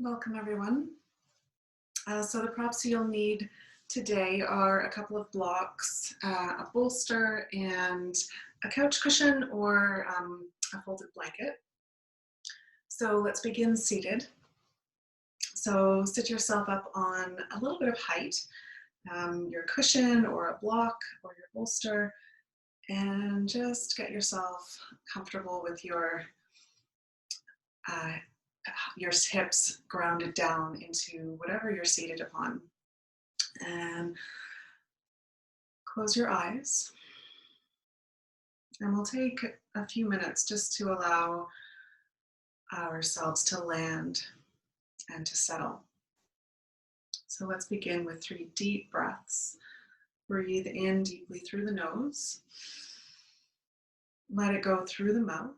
Welcome everyone. So the props you'll need today are a couple of blocks, a bolster, and a couch cushion or a folded blanket. So let's begin seated. So sit yourself up on a little bit of height, your cushion or a block or your bolster, and just get yourself comfortable with your hips grounded down into whatever you're seated upon. And close your eyes. And we'll take a few minutes just to allow ourselves to land and to settle. So let's begin with 3 deep breaths. Breathe in deeply through the nose. Let it go through the mouth.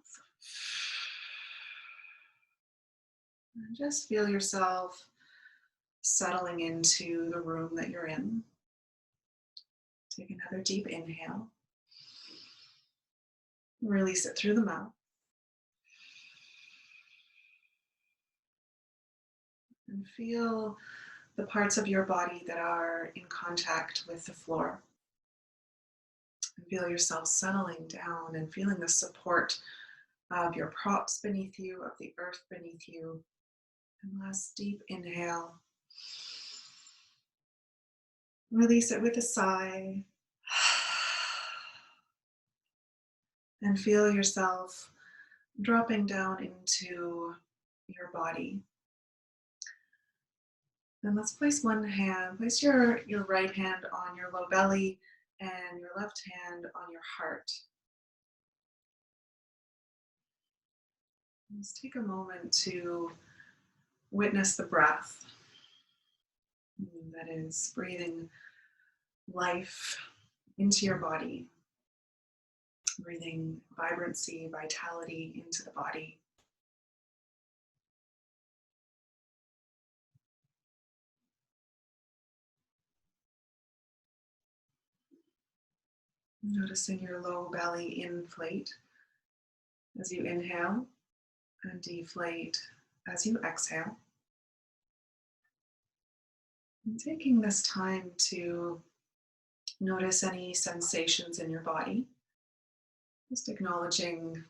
And just feel yourself settling into the room that you're in. Take another deep inhale. Release it through the mouth. And feel the parts of your body that are in contact with the floor. And feel yourself settling down and feeling the support of your props beneath you, of the earth beneath you. And last deep inhale. Release it with a sigh. And feel yourself dropping down into your body. And let's place place your right hand on your low belly and your left hand on your heart. Let's take a moment to witness the breath. That is breathing life into your body, breathing vibrancy, vitality into the body. Noticing your low belly inflate as you inhale and deflate as you exhale. And taking this time to notice any sensations in your body. Just acknowledging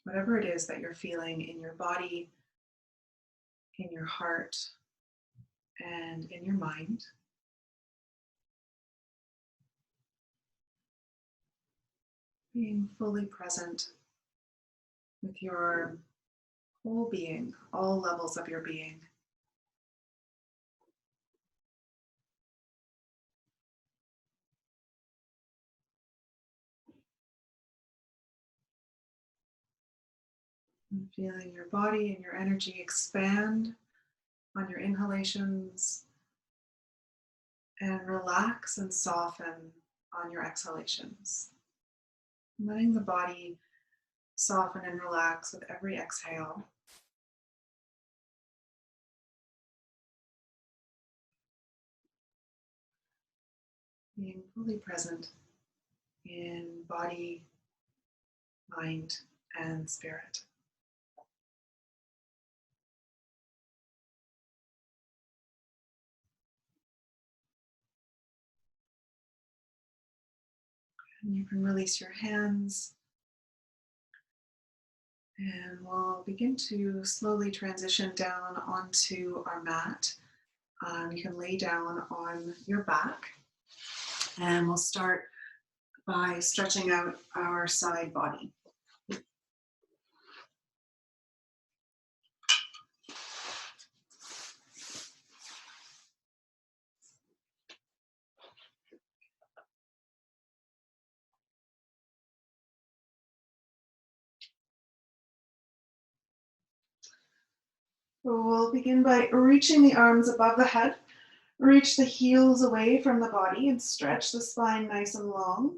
whatever it is that you're feeling in your body, in your heart, and in your mind. Being fully present with your whole being, all levels of your being. And feeling your body and your energy expand on your inhalations and relax and soften on your exhalations. Letting the body soften and relax with every exhale. Being fully present in body, mind, and spirit. And you can release your hands. And we'll begin to slowly transition down onto our mat. You can lay down on your back. And we'll start by stretching out our side body. We'll begin by reaching the arms above the head. Reach the heels away from the body and stretch the spine nice and long.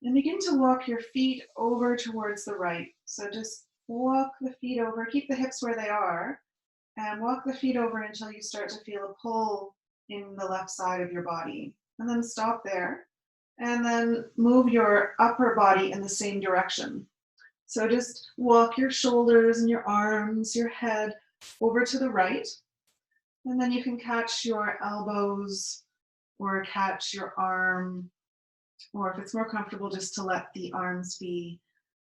And begin to walk your feet over towards the right. So just walk the feet over, keep the hips where they are, and walk the feet over until you start to feel a pull in the left side of your body. And then stop there. And then move your upper body in the same direction. So just walk your shoulders and your arms, your head over to the right. And then you can catch your elbows or catch your arm, or if it's more comfortable just to let the arms be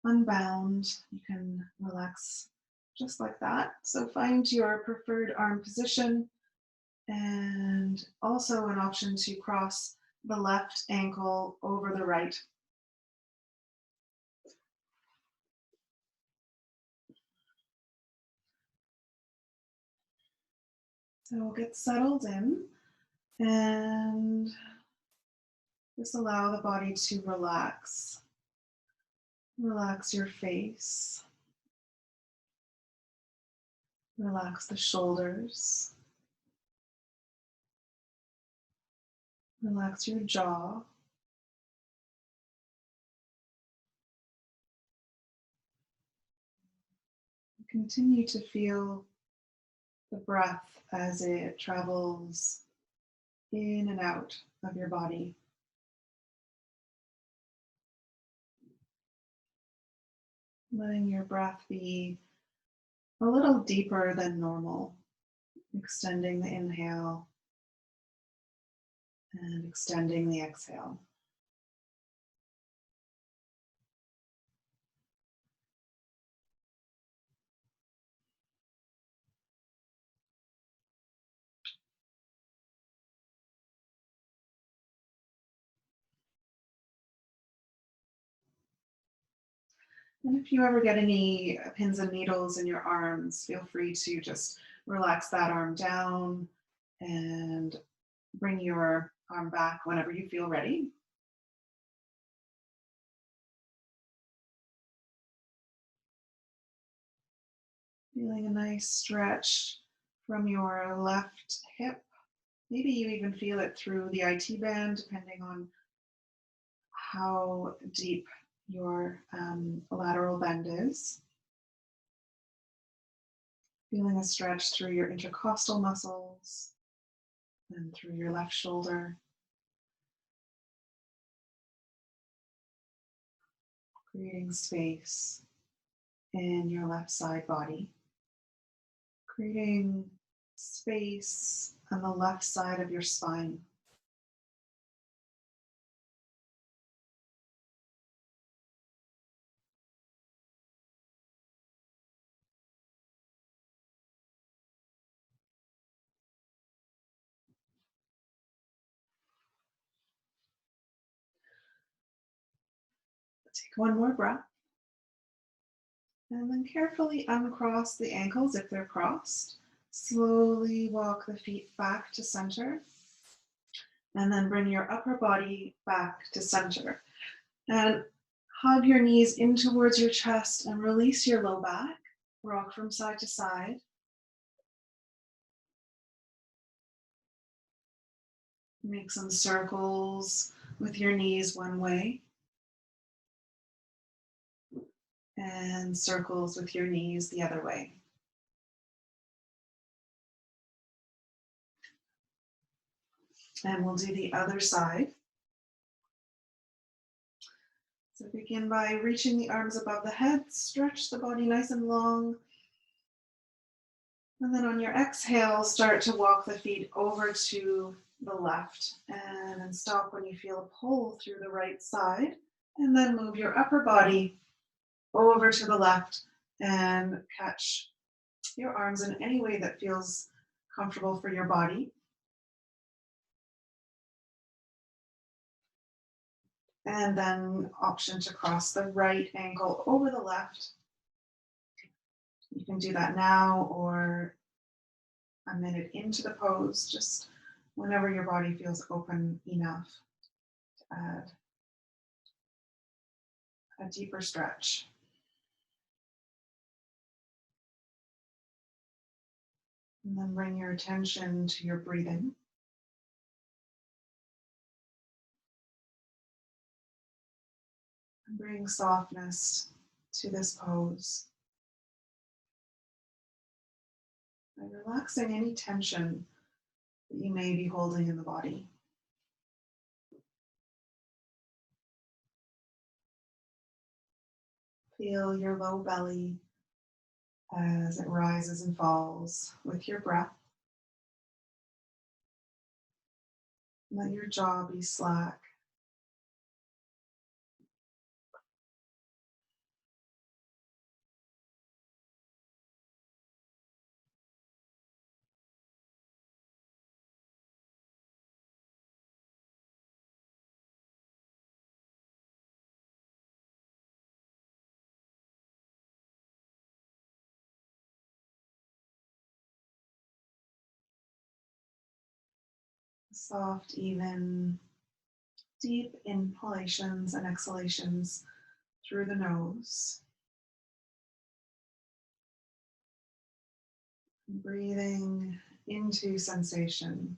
unbound, you can relax just like that. So find your preferred arm position, and also an option to cross the left ankle over the right. So we'll get settled in and just allow the body to relax. Relax your face. Relax the shoulders. Relax your jaw. Continue to feel the breath as it travels in and out of your body. Letting your breath be a little deeper than normal, extending the inhale and extending the exhale. And if you ever get any pins and needles in your arms, feel free to just relax that arm down and bring your arm back whenever you feel ready. Feeling a nice stretch from your left hip. Maybe you even feel it through the IT band, depending on how deep your lateral bend is. Feeling a stretch through your intercostal muscles and through your left shoulder. Creating space in your left side body. Creating space on the left side of your spine. Take one more breath. And then carefully uncross the ankles if they're crossed. Slowly walk the feet back to center. And then bring your upper body back to center. And hug your knees in towards your chest and release your low back. Rock from side to side. Make some circles with your knees one way. And circles with your knees the other way. And we'll do the other side. So begin by reaching the arms above the head, stretch the body nice and long. And then on your exhale, start to walk the feet over to the left. And then stop when you feel a pull through the right side. And then move your upper body over to the left and catch your arms in any way that feels comfortable for your body. And then option to cross the right ankle over the left. You can do that now or a minute into the pose, just whenever your body feels open enough to add a deeper stretch. And then bring your attention to your breathing. And bring softness to this pose. By relaxing any tension that you may be holding in the body. Feel your low belly as it rises and falls with your breath. Let your jaw be slack. Soft, even, deep inhalations and exhalations through the nose. Breathing into sensation.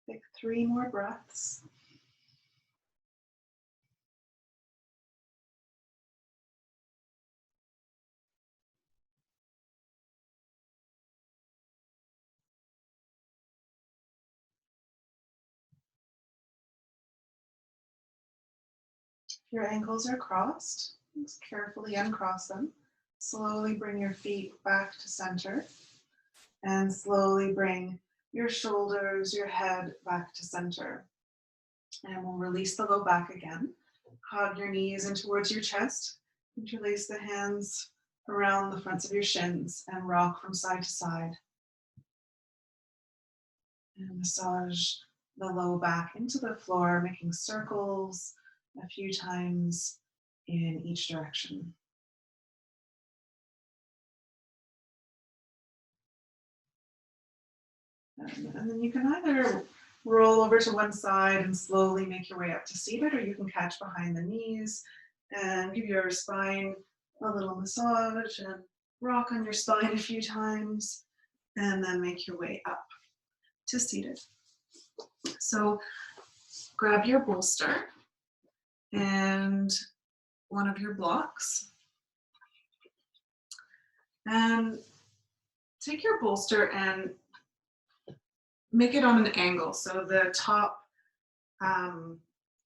Take 3 more breaths. If your ankles are crossed, just carefully uncross them. Slowly bring your feet back to center and slowly bring your shoulders, your head back to center. And we'll release the low back again. Hug your knees in towards your chest. Interlace the hands around the fronts of your shins and rock from side to side. And massage the low back into the floor, making circles a few times in each direction. And then you can either roll over to one side and slowly make your way up to seated, or you can catch behind the knees and give your spine a little massage and rock on your spine a few times, and then make your way up to seated. So grab your bolster and one of your blocks, and take your bolster and make it on an angle, so the top,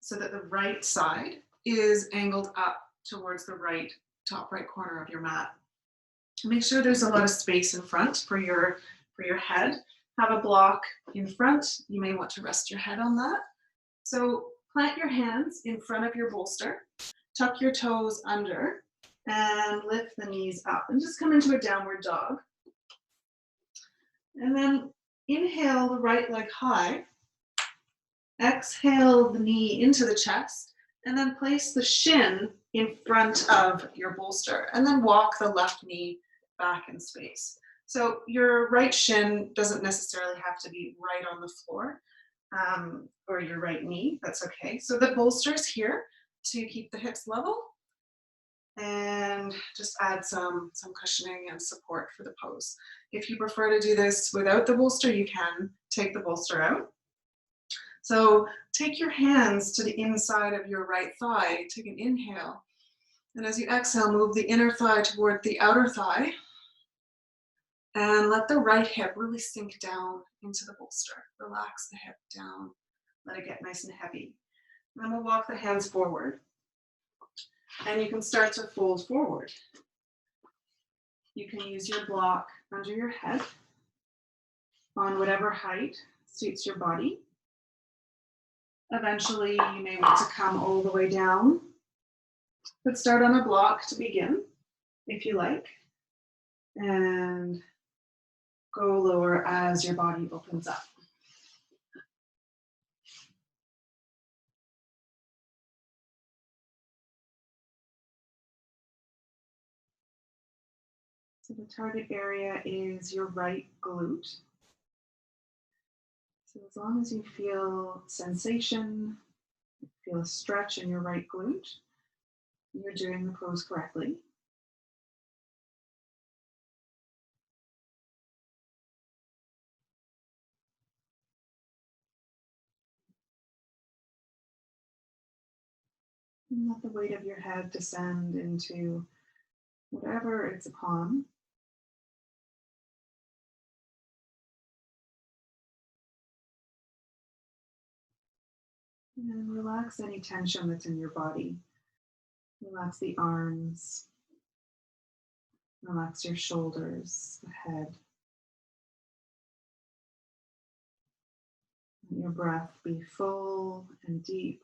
so that the right side is angled up towards the top right corner of your mat. Make sure there's a lot of space in front for your head. Have a block in front. You may want to rest your head on that. So plant your hands in front of your bolster, tuck your toes under, and lift the knees up, and just come into a downward dog. And then inhale the right leg high, exhale the knee into the chest, and then place the shin in front of your bolster, and then walk the left knee back in space. So your right shin doesn't necessarily have to be right on the floor, or your right knee, that's okay. So the bolster's here to keep the hips level and just add some cushioning and support for the pose. If you prefer to do this without the bolster, you can take the bolster out. So take your hands to the inside of your right thigh, take an inhale, and as you exhale, move the inner thigh toward the outer thigh, and let the right hip really sink down into the bolster. Relax the hip down, let it get nice and heavy. And then we'll walk the hands forward, and you can start to fold forward. You can use your block under your head on whatever height suits your body. Eventually, you may want to come all the way down, but start on a block to begin, if you like. And go lower as your body opens up. So the target area is your right glute. So as long as you feel sensation, feel a stretch in your right glute, you're doing the pose correctly. And let the weight of your head descend into whatever it's upon. And relax any tension that's in your body. Relax the arms. Relax your shoulders, the head. Let your breath be full and deep.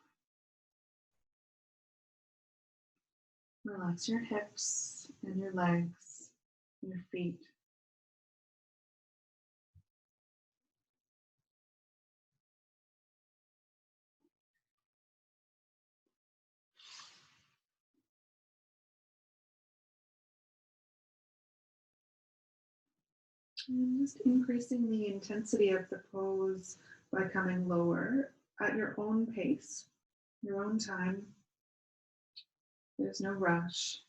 Relax your hips and your legs, your feet. And just increasing the intensity of the pose by coming lower at your own pace, your own time. There's no rush.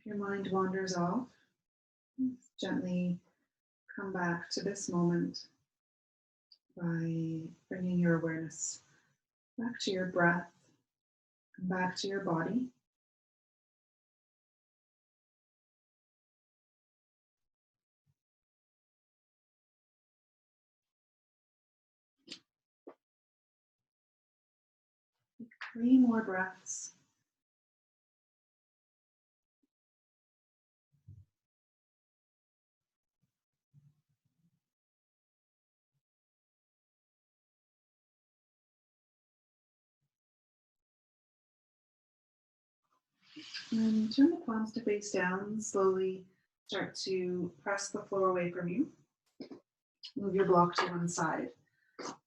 If your mind wanders off, gently come back to this moment by bringing your awareness back to your breath and back to your body. Take 3 more breaths. And turn the palms to face down. Slowly start to press the floor away from you. Move your block to one side.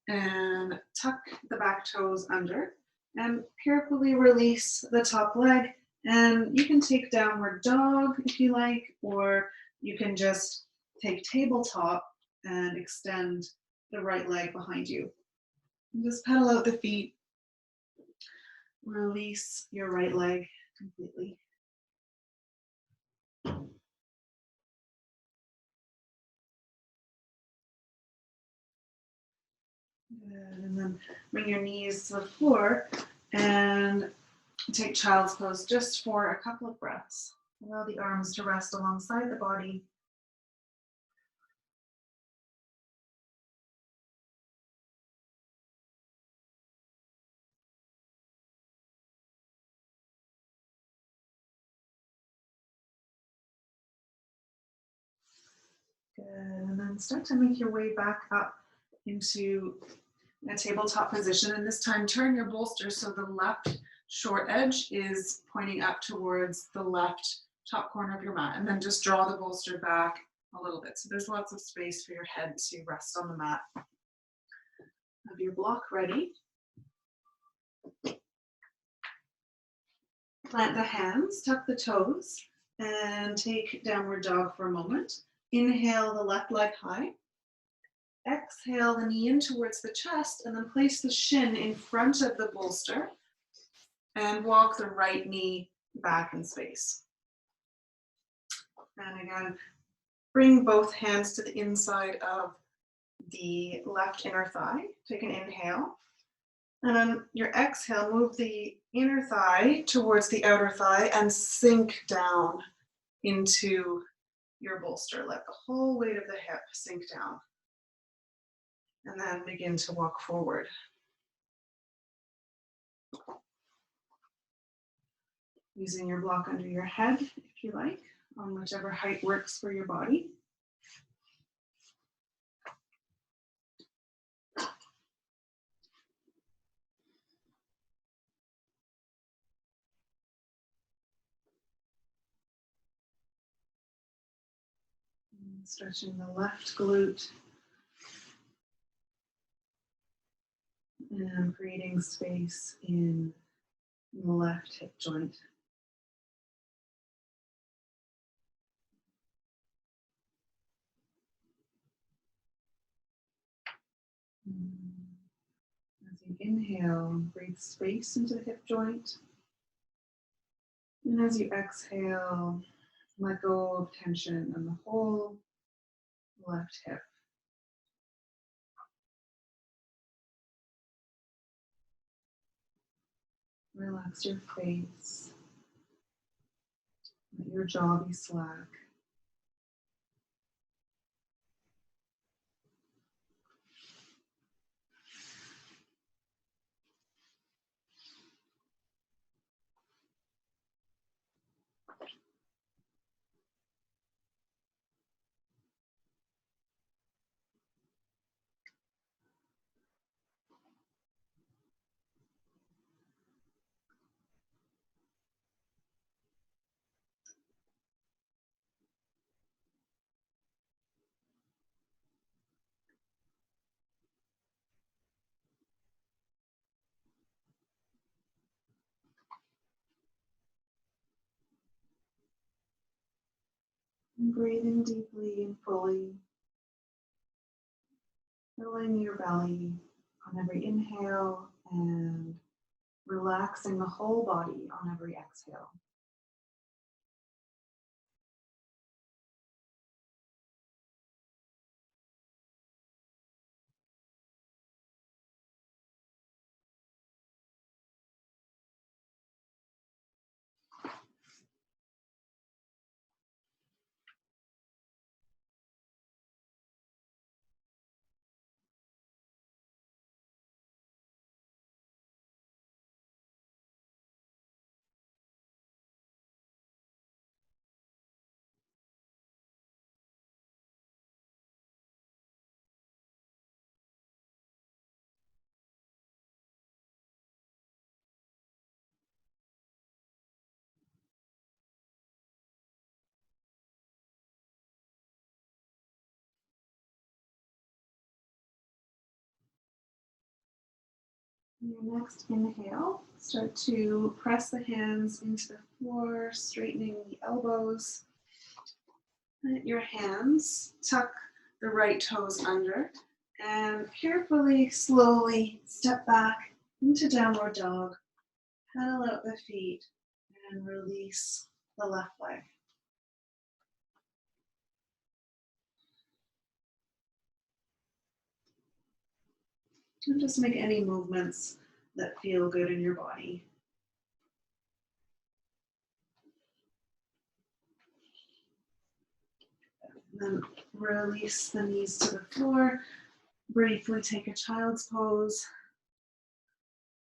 And tuck the back toes under. And carefully release the top leg. And you can take downward dog if you like, or you can just take tabletop and extend the right leg behind you. And just pedal out the feet. Release your right leg completely. Good. And then bring your knees to the floor and take child's pose just for a couple of breaths. Allow the arms to rest alongside the body. Good. And then start to make your way back up into a tabletop position. And this time turn your bolster so the left short edge is pointing up towards the left top corner of your mat. And then just draw the bolster back a little bit. So there's lots of space for your head to rest on the mat. Have your block ready. Plant the hands, tuck the toes, and take downward dog for a moment. Inhale the left leg high. Exhale the knee in towards the chest, and then place the shin in front of the bolster and walk the right knee back in space. And again, bring both hands to the inside of the left inner thigh. Take an inhale. And on your exhale, move the inner thigh towards the outer thigh and sink down into your bolster. Let the whole weight of the hip sink down. And then begin to walk forward. Using your block under your head, if you like, on whichever height works for your body. And stretching the left glute and creating space in the left hip joint. As you inhale, breathe space into the hip joint. And as you exhale, let go of tension on the whole left hip. Relax your face. Let your jaw be slack. And breathe in deeply and fully, filling your belly on every inhale and relaxing the whole body on every exhale. Your next inhale, start to press the hands into the floor, straightening the elbows. Let your hands tuck the right toes under and carefully, slowly step back into downward dog. Pedal out the feet and release the left leg. And just make any movements that feel good in your body. And then release the knees to the floor. Briefly take a child's pose.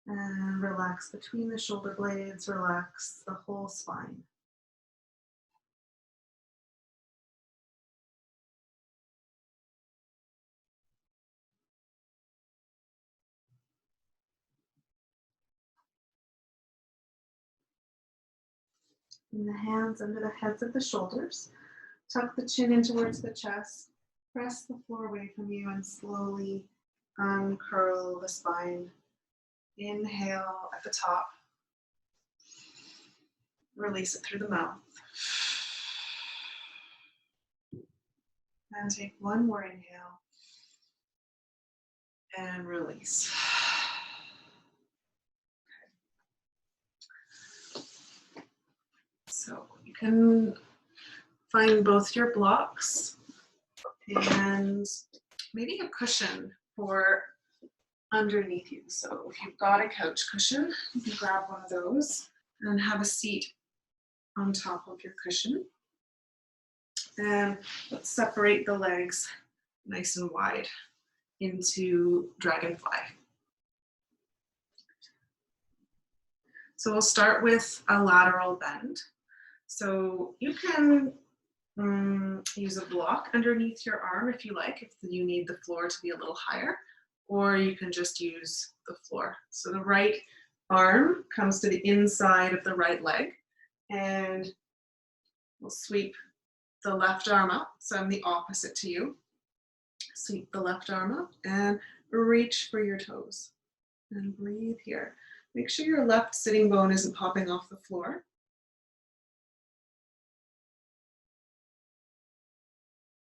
And relax between the shoulder blades, relax the whole spine. And the hands under the heads of the shoulders. Tuck the chin in towards the chest. Press the floor away from you and slowly uncurl the spine. Inhale at the top. Release it through the mouth. And take one more inhale. And release. So you can find both your blocks and maybe a cushion for underneath you. So if you've got a couch cushion, you can grab one of those and have a seat on top of your cushion. And let's separate the legs nice and wide into dragonfly. So we'll start with a lateral bend. So you can use a block underneath your arm if you like, if you need the floor to be a little higher, or you can just use the floor. So the right arm comes to the inside of the right leg, and we'll sweep the left arm up. So I'm the opposite to you. Sweep the left arm up and reach for your toes. And breathe here. Make sure your left sitting bone isn't popping off the floor.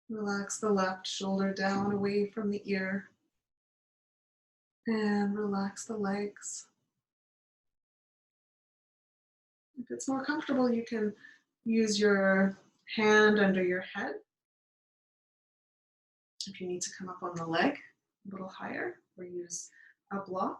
Relax the left shoulder down away from the ear. And relax the legs. If it's more comfortable, you can use your hand under your head. If you need to come up on the leg a little higher, or use a block.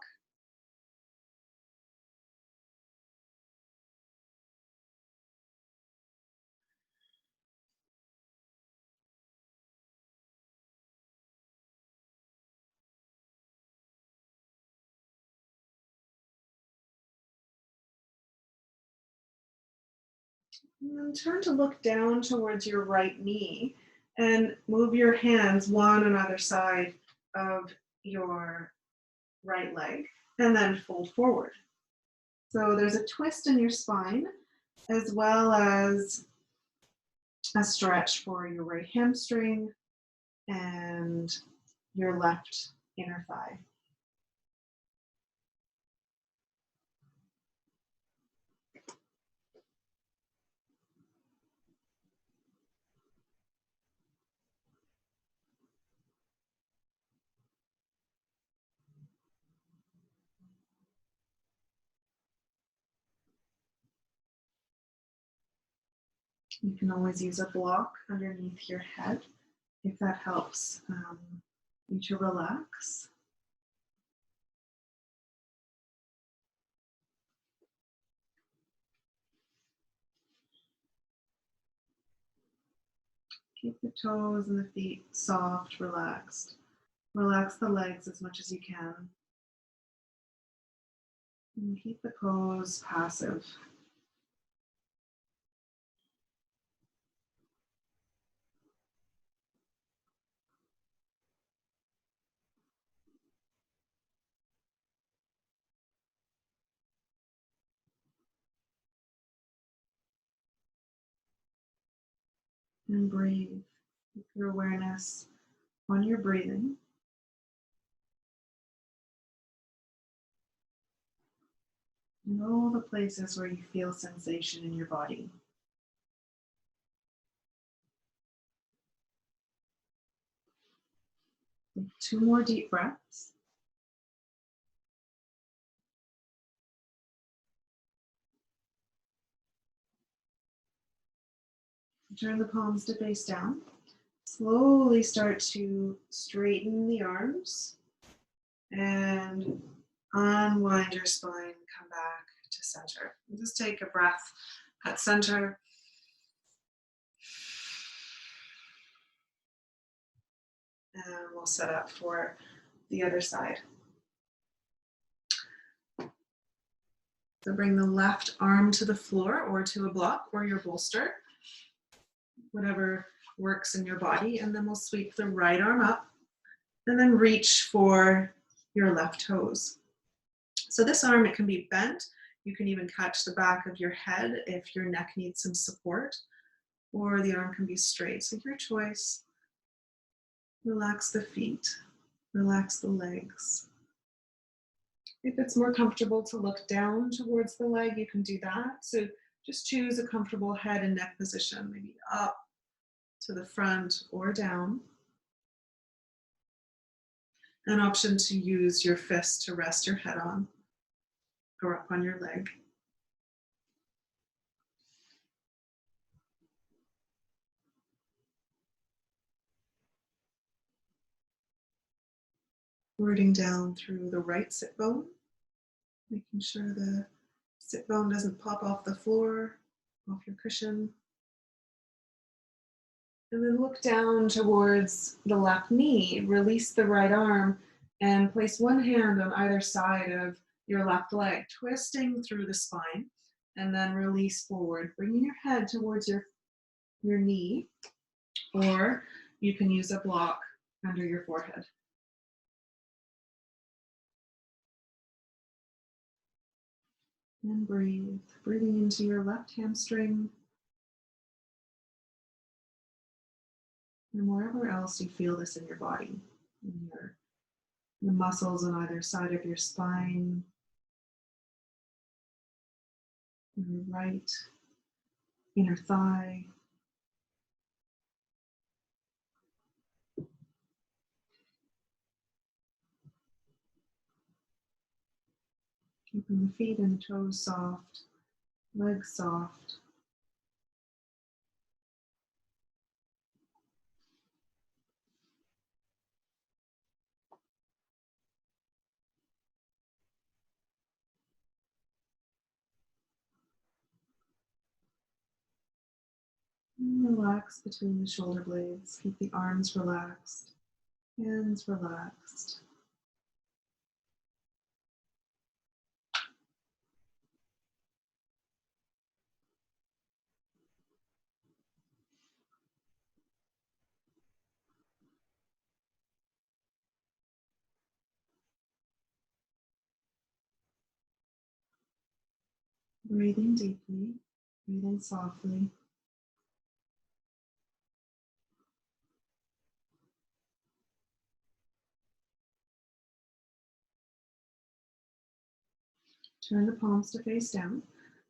And then turn to look down towards your right knee and move your hands one on either side of your right leg and then fold forward. So there's a twist in your spine as well as a stretch for your right hamstring and your left inner thigh. You can always use a block underneath your head if that helps you to relax. Keep the toes and the feet soft, relaxed. Relax the legs as much as you can. And keep the pose passive. And breathe. Keep your awareness on your breathing. And all the places where you feel sensation in your body. Take 2 more deep breaths. Turn the palms to face down. Slowly start to straighten the arms and unwind your spine. Come back to center. And just take a breath at center. And we'll set up for the other side. So bring the left arm to the floor or to a block or your bolster, whatever works in your body. And then we'll sweep the right arm up and then reach for your left toes. So this arm, it can be bent. You can even catch the back of your head if your neck needs some support, or the arm can be straight. So your choice. Relax the feet, relax the legs. If it's more comfortable to look down towards the leg, you can do that. So just choose a comfortable head and neck position, maybe up to the front or down. An option to use your fist to rest your head on or up on your leg. Rooting down through the right sit bone, making sure the sit bone doesn't pop off the floor, off your cushion. And then look down towards the left knee. Release the right arm and place one hand on either side of your left leg, twisting through the spine. And then release forward, bringing your head towards your knee, or you can use a block under your forehead. And breathe, breathing into your left hamstring, and wherever else you feel this in your body, in the muscles on either side of your spine, your right inner thigh. Keeping the feet and the toes soft, legs soft. And relax between the shoulder blades. Keep the arms relaxed, hands relaxed. Breathing deeply, breathing softly. Turn the palms to face down.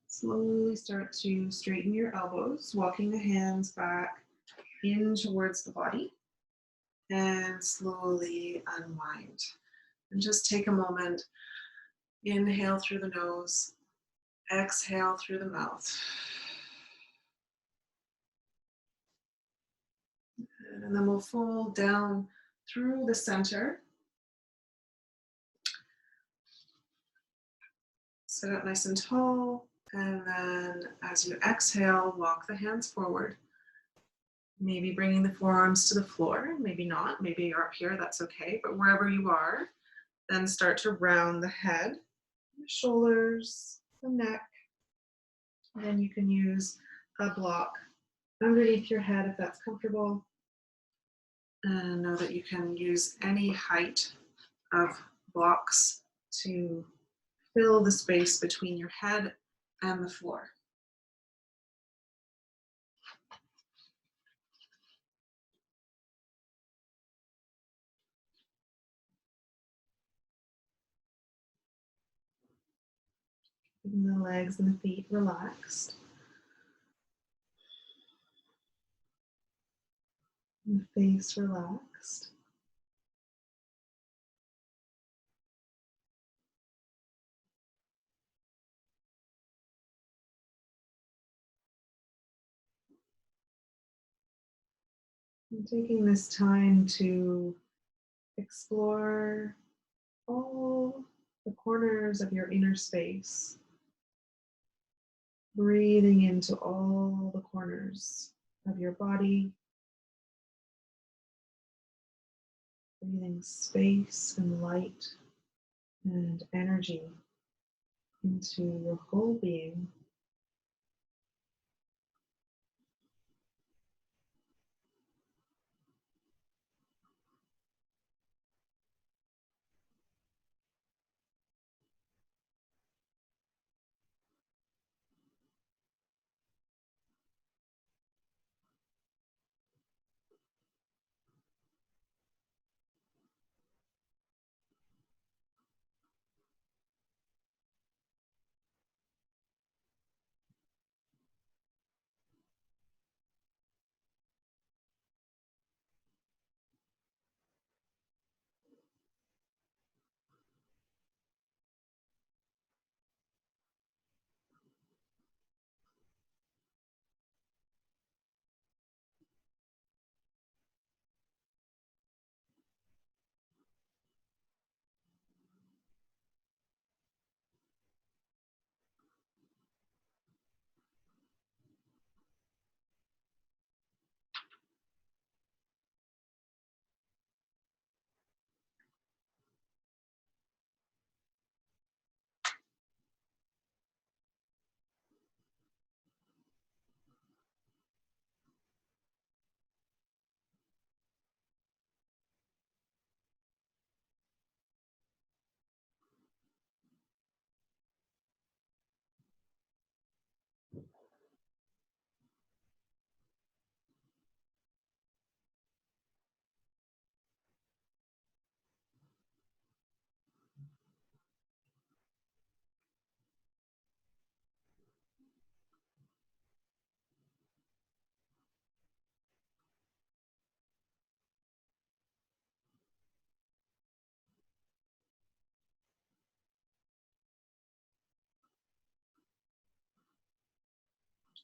Slowly start to straighten your elbows, walking the hands back in towards the body, and slowly unwind. And just take a moment. Inhale through the nose, exhale through the mouth. And then we'll fold down through the center. Sit up nice and tall. And then as you exhale, walk the hands forward. Maybe bringing the forearms to the floor, maybe not. Maybe you're up here, that's okay. But wherever you are, then start to round the head, the shoulders, the neck. And then you can use a block underneath your head if that's comfortable. And know that you can use any height of blocks to fill the space between your head and the floor. Keeping the legs and the feet relaxed. And the face relaxed. And taking this time to explore all the corners of your inner space. Breathing into all the corners of your body. Breathing space and light and energy into your whole being.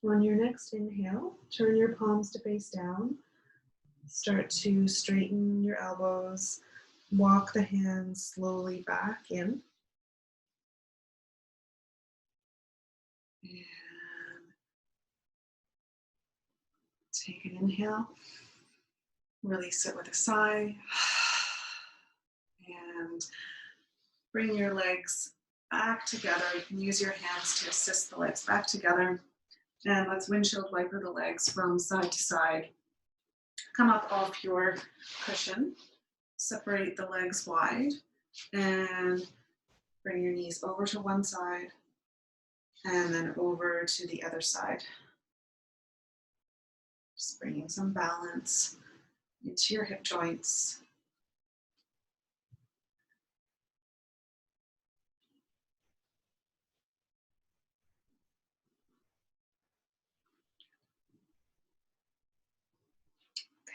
On your next inhale, turn your palms to face down. Start to straighten your elbows. Walk the hands slowly back in. And take an inhale. Release it with a sigh. And bring your legs back together. You can use your hands to assist the legs back together. And let's windshield wiper the legs from side to side. Come up off your cushion. Separate the legs wide. And bring your knees over to one side. And then over to the other side. Just bringing some balance into your hip joints.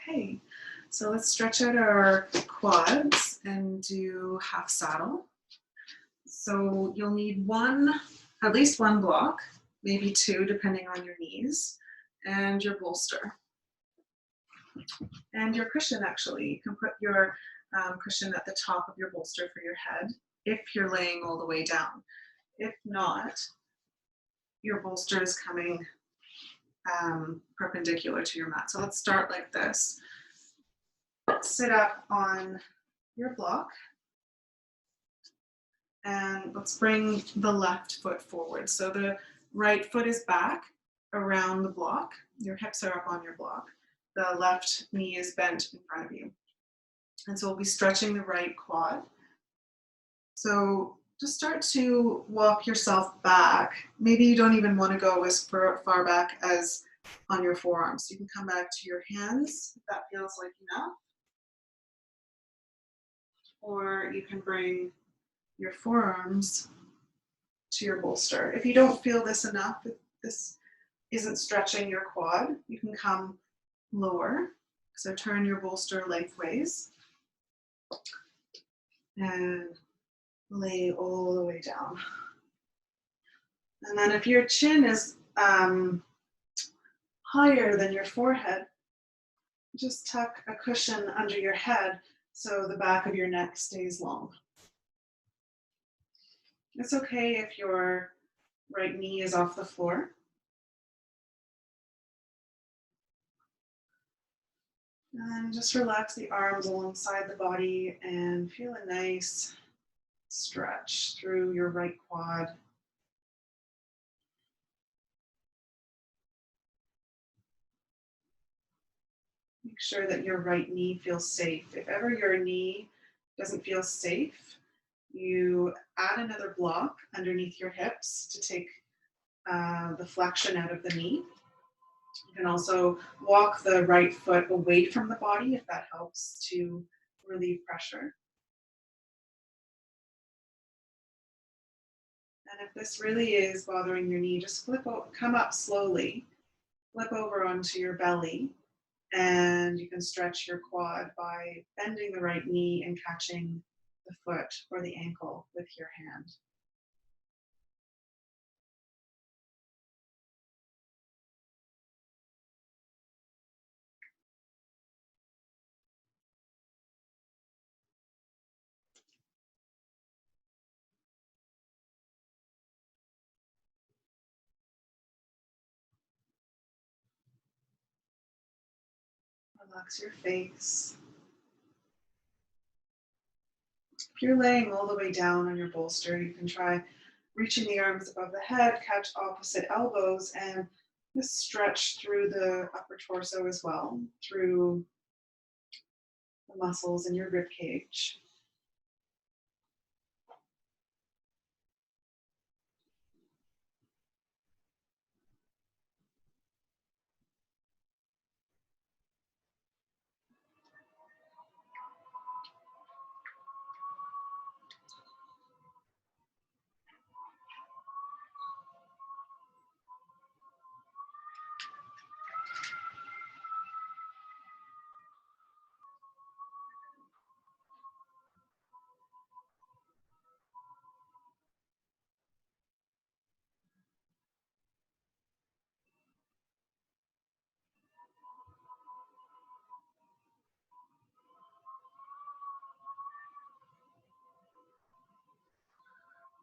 Okay, so let's stretch out our quads and do half saddle. So you'll need at least one block, maybe two, depending on your knees, and your bolster. And your cushion, actually. You can put your cushion at the top of your bolster for your head if you're laying all the way down. If not, your bolster is coming perpendicular to your mat. So let's start like this. Sit up on your block. And let's bring the left foot forward. So the right foot is back around the block. Your hips are up on your block. The left knee is bent in front of you. And so we'll be stretching the right quad. So just start to walk yourself back. Maybe you don't even want to go as far back as on your forearms. You can come back to your hands if that feels like enough. Or you can bring your forearms to your bolster. If you don't feel this enough, if this isn't stretching your quad, you can come lower. So turn your bolster lengthways and lay all the way down. And then if your chin is higher than your forehead, just tuck a cushion under your head so the back of your neck stays long. It's okay if your right knee is off the floor. And just relax the arms alongside the body and feel a nice stretch through your right quad. Make sure that your right knee feels safe. If ever your knee doesn't feel safe, you add another block underneath your hips to take the flexion out of the knee. You can also walk the right foot away from the body if that helps to relieve pressure. And if this really is bothering your knee, just come up slowly, flip over onto your belly, and you can stretch your quad by bending the right knee and catching the foot or the ankle with your hand. Relax your face. If you're laying all the way down on your bolster, you can try reaching the arms above the head, catch opposite elbows, and just stretch through the upper torso as well, through the muscles in your rib cage.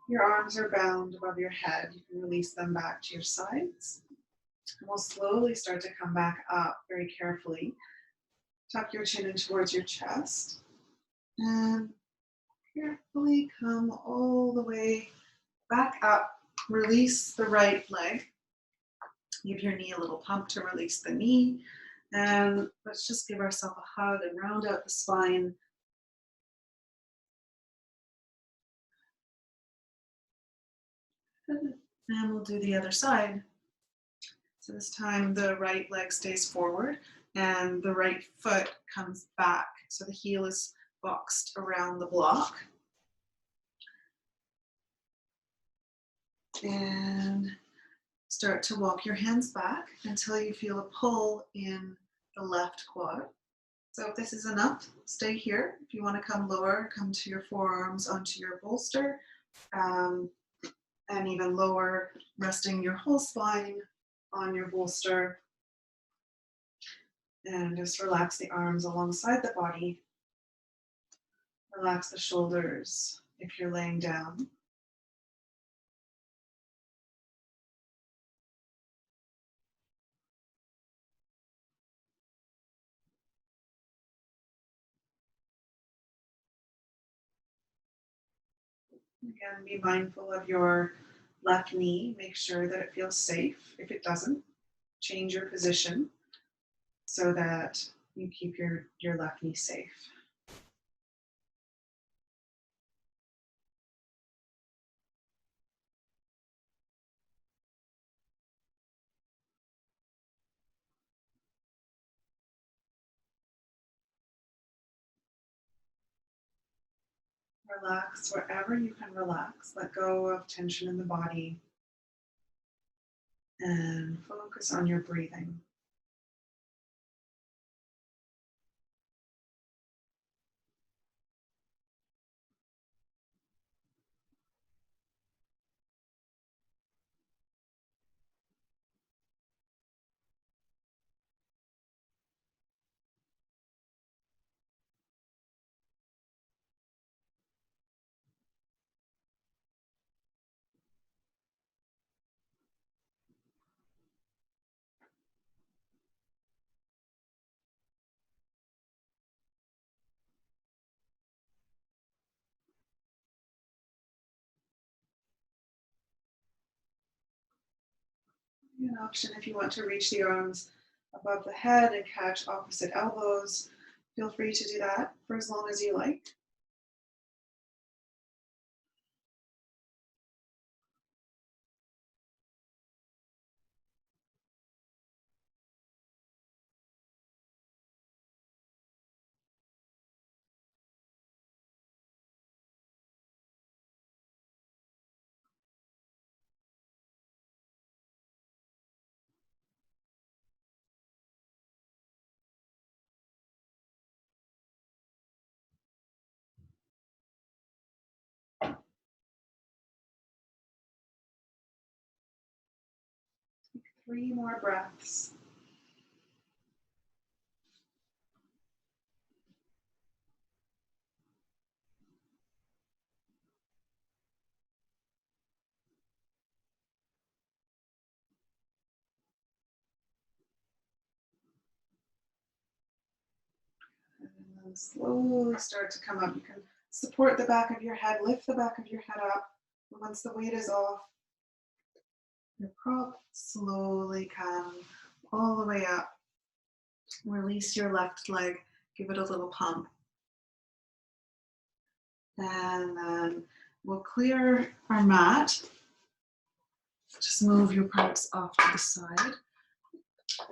Your arms are bound above your head. You can release them back to your sides. And we'll slowly start to come back up very carefully. Tuck your chin in towards your chest. And carefully come all the way back up. Release the right leg. Give your knee a little pump to release the knee. And let's just give ourselves a hug and round out the spine. And we'll do the other side. So this time the right leg stays forward and the right foot comes back. So the heel is boxed around the block. And start to walk your hands back until you feel a pull in the left quad. So if this is enough, stay here. If you want to come lower, come to your forearms onto your bolster, and even lower, resting your whole spine on your bolster. And just relax the arms alongside the body. Relax the shoulders if you're laying down. Again, be mindful of your left knee. Make sure that it feels safe. If it doesn't, change your position so that you keep your left knee safe. Relax wherever you can relax. Let go of tension in the body and focus on your breathing. An option if you want to reach the arms above the head and catch opposite elbows. Feel free to do that for as long as you like. Take 3 more breaths. And then slowly start to come up. You can support the back of your head, lift the back of your head up. And once the weight is off, your prop slowly come all the way up. Release your left leg, give it a little pump. And then we'll clear our mat. Just move your props off to the side.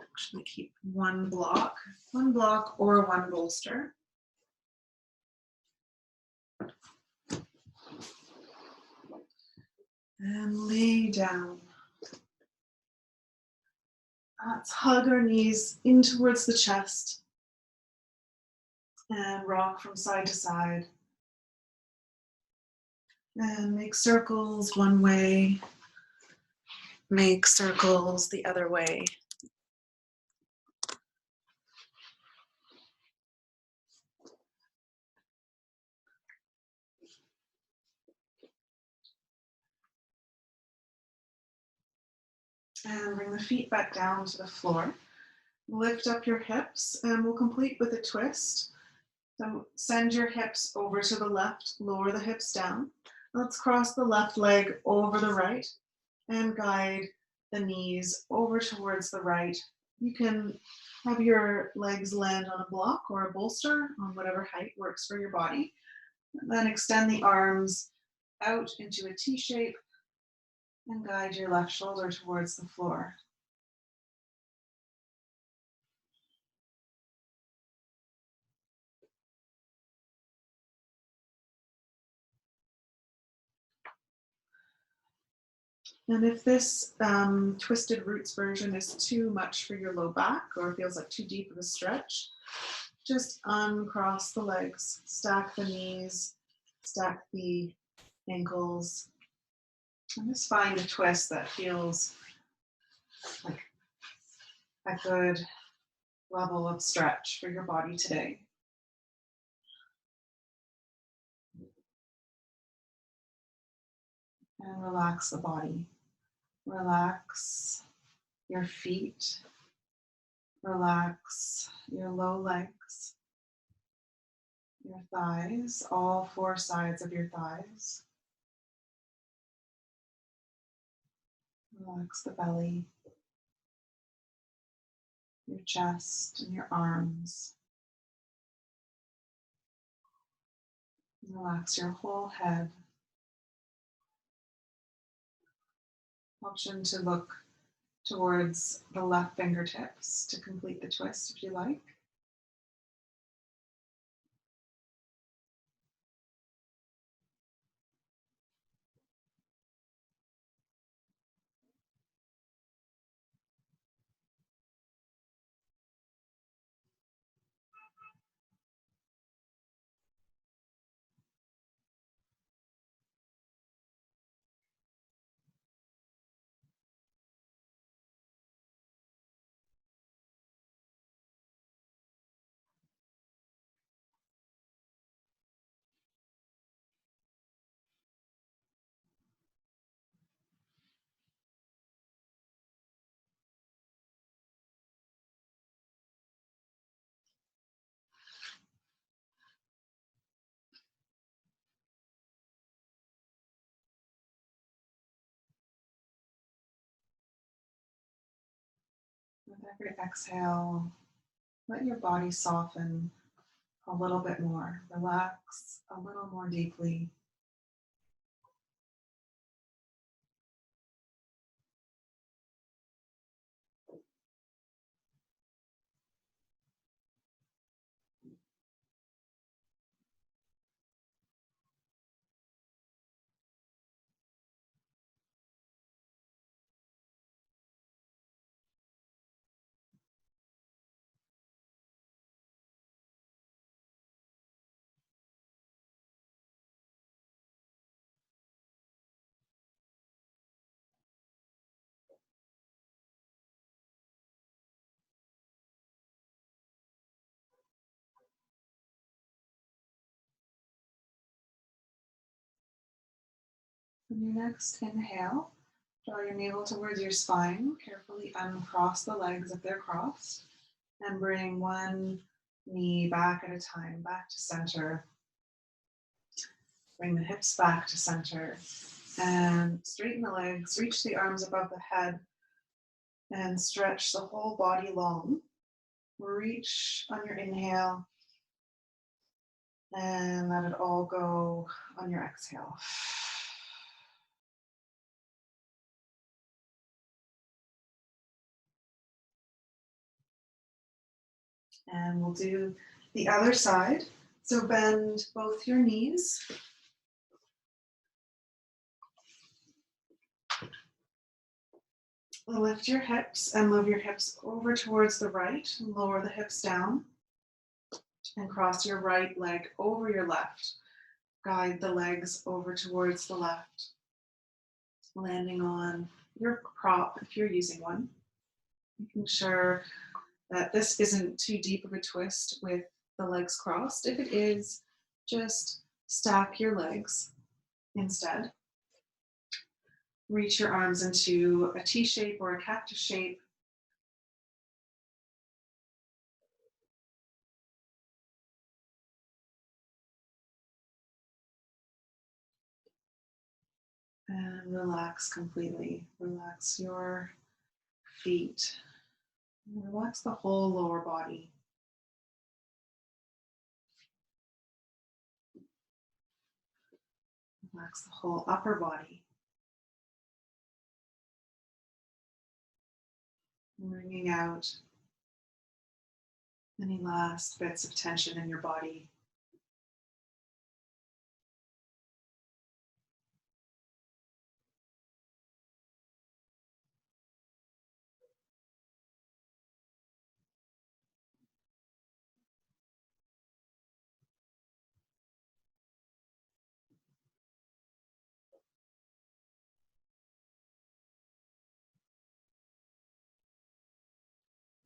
Actually keep one block or one bolster. And lay down. Let's hug our knees in towards the chest and rock from side to side. And make circles one way, make circles the other way. And bring the feet back down to the floor. Lift up your hips and we'll complete with a twist. So send your hips over to the left, lower the hips down. Let's cross the left leg over the right and guide the knees over towards the right. You can have your legs land on a block or a bolster on whatever height works for your body. And then extend the arms out into a T shape and guide your left shoulder towards the floor. And if this twisted roots version is too much for your low back or feels like too deep of a stretch, just uncross the legs, stack the knees, stack the ankles, and just find a twist that feels like a good level of stretch for your body today. And relax the body. Relax your feet. Relax your low legs, your thighs, all four sides of your thighs. Relax the belly, your chest, and your arms. Relax your whole head. Option to look towards the left fingertips to complete the twist if you like. With every exhale, let your body soften a little bit more. Relax a little more deeply. On your next inhale, draw your navel towards your spine. Carefully uncross the legs if they're crossed. And bring one knee back at a time, back to center. Bring the hips back to center. And straighten the legs, reach the arms above the head. And stretch the whole body long. Reach on your inhale. And let it all go on your exhale. And we'll do the other side. So bend both your knees. Lift your hips and move your hips over towards the right. Lower the hips down. And cross your right leg over your left. Guide the legs over towards the left. Landing on your prop if you're using one. Making sure that this isn't too deep of a twist with the legs crossed. If it is, just stack your legs instead. reach your arms into a T shape or a cactus shape. And relax completely. Relax your feet. Relax the whole lower body. Relax the whole upper body. Wringing out any last bits of tension in your body.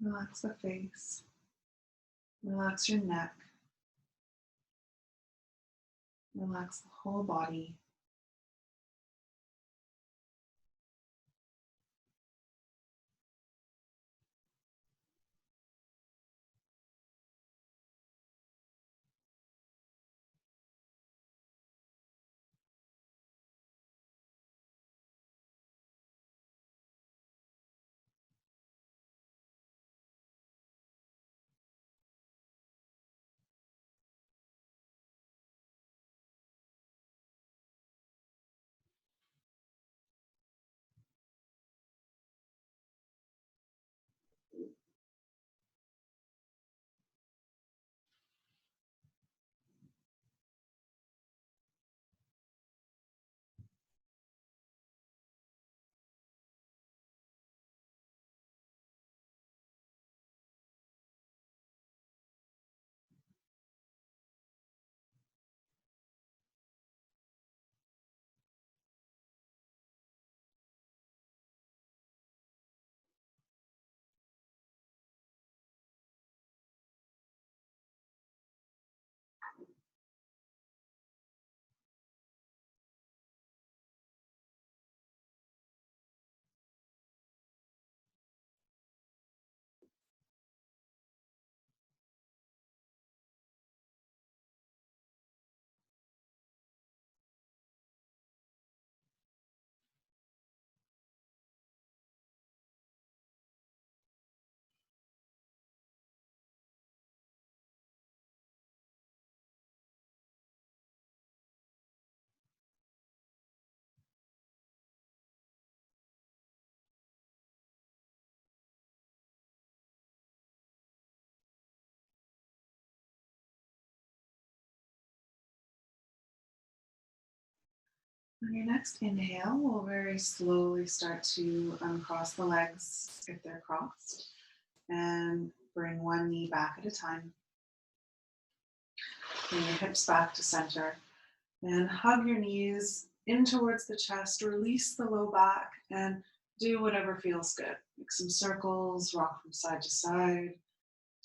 Relax the face. Relax your neck. Relax the whole body. On your next inhale, we'll very slowly start to uncross the legs if they're crossed and bring one knee back at a time. Bring your hips back to center and hug your knees in towards the chest, release the low back and do whatever feels good. Make some circles, rock from side to side,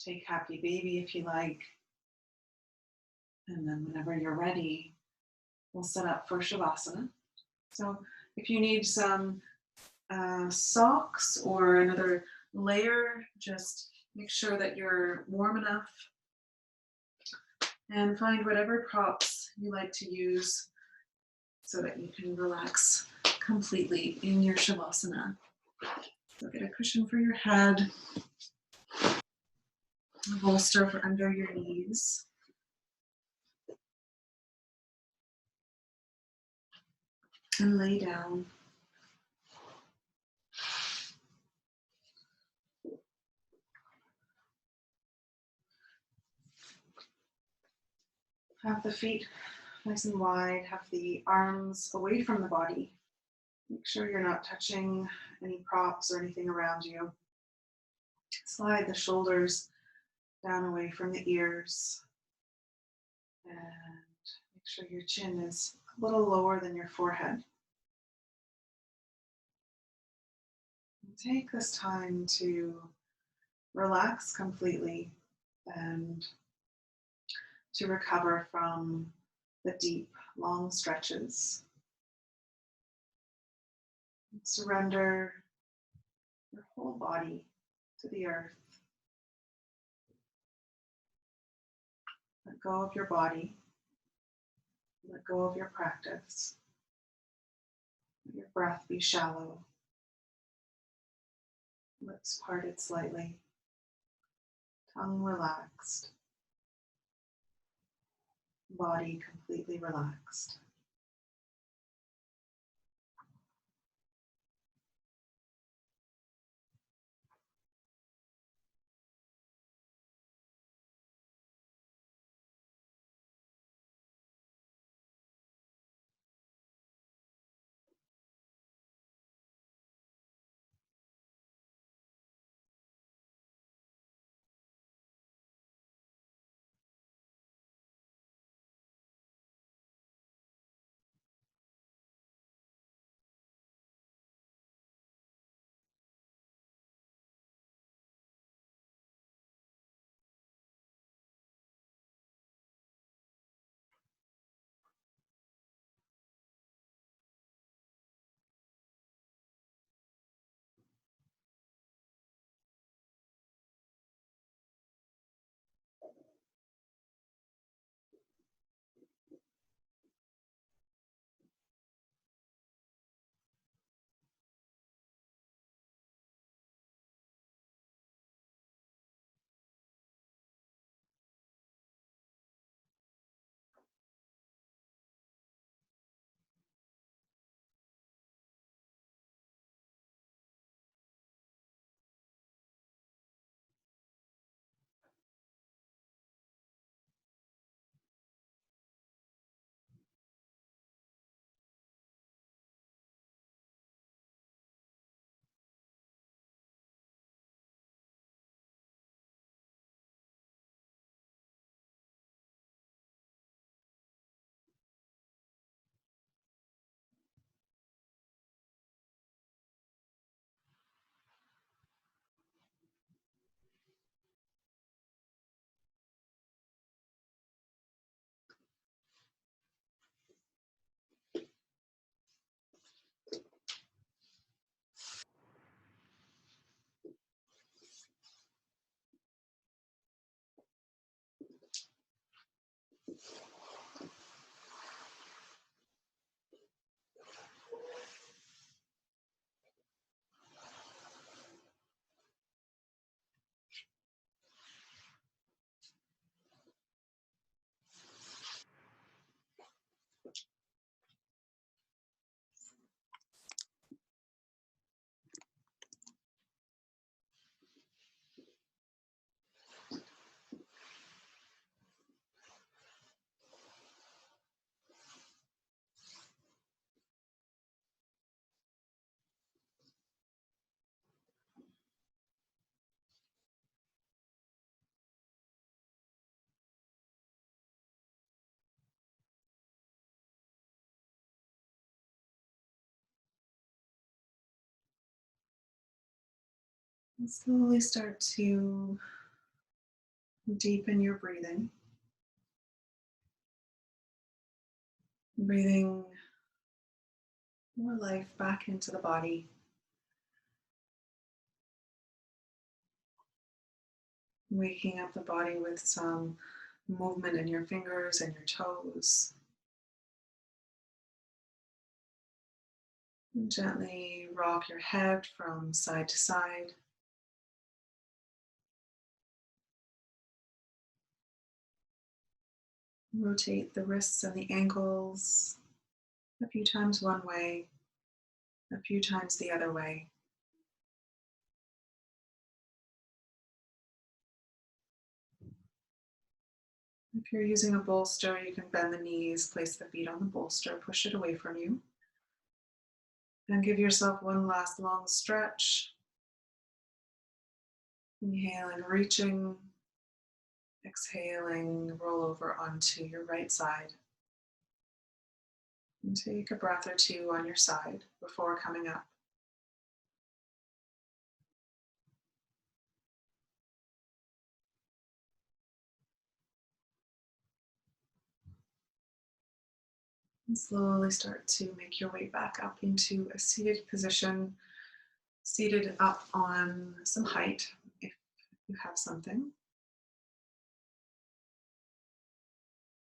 take happy baby if you like. And then whenever you're ready, we'll set up for Shavasana. So if you need some socks or another layer, just make sure that you're warm enough and find whatever props you like to use so that you can relax completely in your Shavasana. So get a cushion for your head, a bolster for under your knees. And lay down. Have the feet nice and wide, have the arms away from the body. Make sure you're not touching any props or anything around you. Slide the shoulders down away from the ears. And make sure your chin is a little lower than your forehead. And take this time to relax completely and to recover from the deep, long stretches. Surrender your whole body to the earth. Let go of your body. Let go of your practice. Let your breath be shallow. Lips parted slightly. Tongue relaxed. Body completely relaxed. And slowly start to deepen your breathing. Breathing more life back into the body. Waking up the body with some movement in your fingers and your toes. And gently rock your head from side to side. Rotate the wrists and the ankles a few times one way, a few times the other way. If you're using a bolster, you can bend the knees, place the feet on the bolster, push it away from you. And give yourself one last long stretch. Inhaling, reaching. Exhaling, roll over onto your right side. And take a breath or two on your side before coming up. And slowly start to make your way back up into a seated position, seated up on some height if you have something.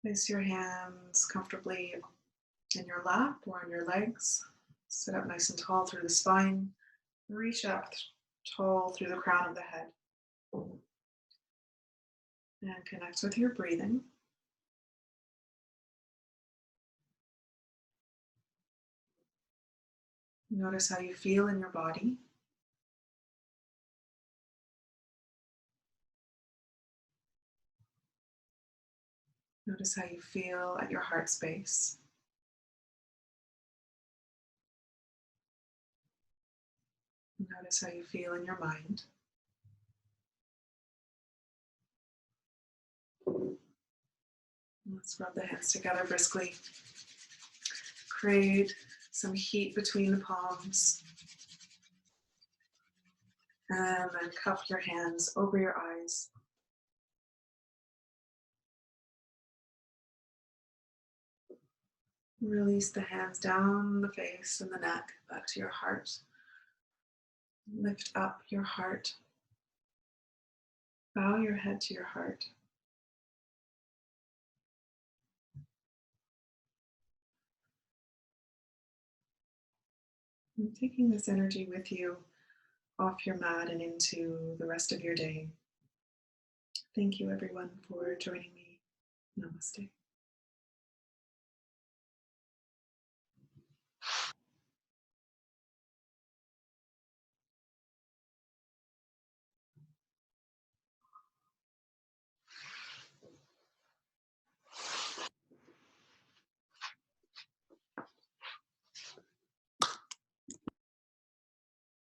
Place your hands comfortably in your lap or on your legs. Sit up nice and tall through the spine. Reach up tall through the crown of the head. And connect with your breathing. Notice how you feel in your body. Notice how you feel at your heart space. Notice how you feel in your mind. Let's rub the hands together briskly. Create some heat between the palms. And then cup your hands over your eyes. Release the hands down the face and the neck, back to your heart. Lift up your heart. Bow your head to your heart. And taking this energy with you off your mat and into the rest of your day. Thank you, everyone, for joining me. Namaste.